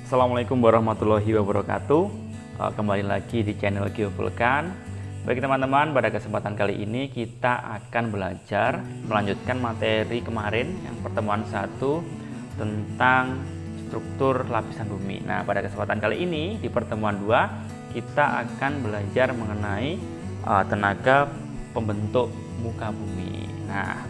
Assalamualaikum warahmatullahi wabarakatuh. Kembali lagi di channel Geovulkan. Bagi teman-teman, pada kesempatan kali ini kita akan belajar melanjutkan materi kemarin yang pertemuan 1 tentang struktur lapisan bumi. Nah, pada kesempatan kali ini di pertemuan 2 kita akan belajar mengenai tenaga pembentuk muka bumi. Nah,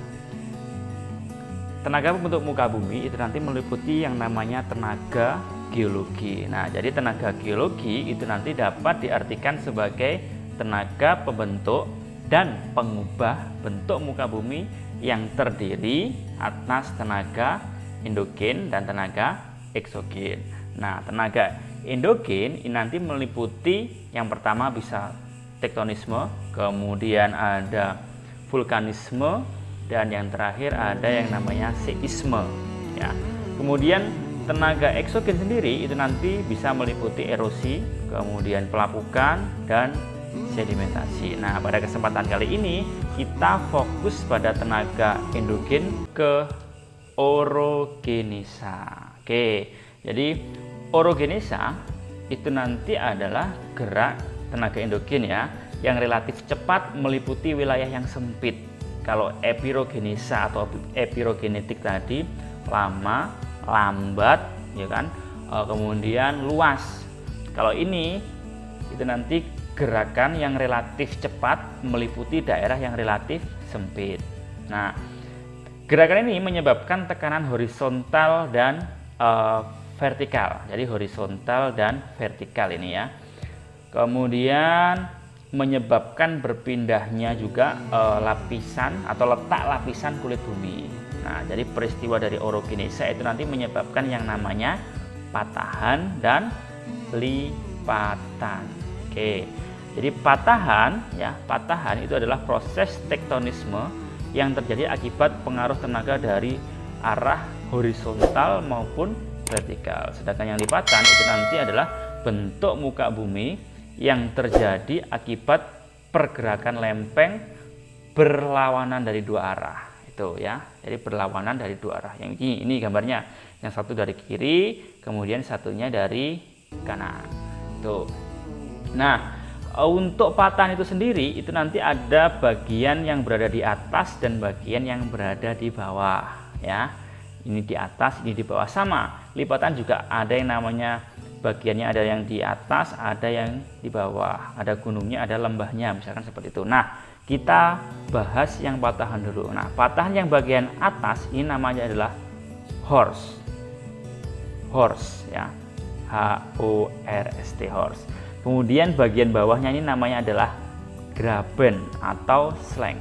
tenaga pembentuk muka bumi itu nanti meliputi yang namanya tenaga geologi. Nah, jadi tenaga geologi itu nanti dapat diartikan sebagai tenaga pembentuk dan pengubah bentuk muka bumi yang terdiri atas tenaga endogen dan tenaga eksogen. Nah, tenaga endogen ini nanti meliputi yang pertama bisa tektonisme, kemudian ada vulkanisme, dan yang terakhir ada yang namanya seisme ya. Kemudian tenaga eksogen sendiri itu nanti bisa meliputi erosi, kemudian pelapukan dan sedimentasi. Nah, pada kesempatan kali ini kita fokus pada tenaga endogen ke orogenesa. Oke, jadi orogenesa itu nanti adalah gerak tenaga endogen ya, yang relatif cepat meliputi wilayah yang sempit. Kalau epirogenesa atau epirogenetik tadi lama, lambat, ya kan, kemudian luas. Kalau ini itu nanti gerakan yang relatif cepat meliputi daerah yang relatif sempit. Nah, gerakan ini menyebabkan tekanan horizontal dan vertikal. Jadi horizontal dan vertikal ini ya. Kemudian menyebabkan berpindahnya juga lapisan atau letak lapisan kulit bumi. Nah, jadi peristiwa dari orogenesa itu nanti menyebabkan yang namanya patahan dan lipatan. Oke. Jadi patahan itu adalah proses tektonisme yang terjadi akibat pengaruh tenaga dari arah horizontal maupun vertikal. Sedangkan yang lipatan itu nanti adalah bentuk muka bumi yang terjadi akibat pergerakan lempeng berlawanan dari dua arah. Itu ya, jadi berlawanan dari dua arah. Yang ini gambarnya, yang satu dari kiri, kemudian satunya dari kanan. Tuh. Nah, untuk patahan itu sendiri itu nanti ada bagian yang berada di atas dan bagian yang berada di bawah ya. Ini di atas, ini di bawah. Sama. Lipatan juga ada yang namanya bagiannya, ada yang di atas, ada yang di bawah. Ada gunungnya, ada lembahnya, misalkan seperti itu. Nah, kita bahas yang patahan dulu. Nah, patahan yang bagian atas ini namanya adalah horst. Horst ya. H-O-R-S-T, horst. Kemudian bagian bawahnya ini namanya adalah graben atau sleng.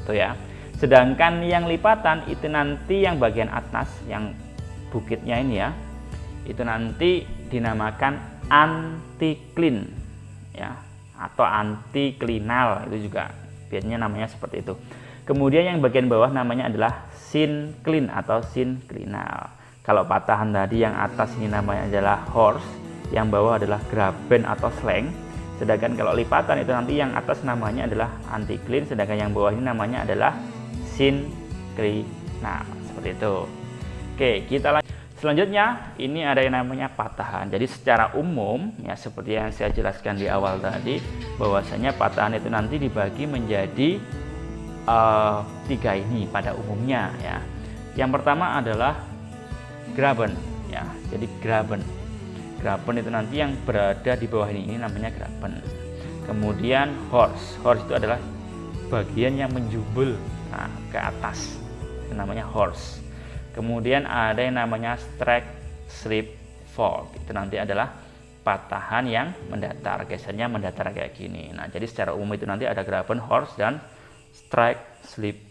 Itu ya. Sedangkan yang lipatan itu nanti yang bagian atas, yang bukitnya ini ya, itu nanti dinamakan antiklin ya, atau antiklinal, itu juga biasanya namanya seperti itu. Kemudian yang bagian bawah namanya adalah sinklin atau sinklinal. Kalau patahan tadi yang atas ini namanya adalah horst, yang bawah adalah graben atau sleng. Sedangkan kalau lipatan itu nanti yang atas namanya adalah antiklin, sedangkan yang bawah ini namanya adalah sinklinal. Seperti itu. Oke, kita lanjut. Selanjutnya ini ada yang namanya patahan. Jadi secara umum ya, seperti yang saya jelaskan di awal tadi, bahwasanya patahan itu nanti dibagi menjadi 3 ini pada umumnya ya. Yang pertama adalah graben ya. Jadi graben itu nanti yang berada di bawah ini namanya graben. Kemudian horst itu adalah bagian yang menjubel ke atas, itu namanya horst. Kemudian ada yang namanya strike slip fault, itu nanti adalah patahan yang mendatar, gesernya mendatar kayak gini. Nah, jadi secara umum itu nanti ada graben, horst, dan strike slip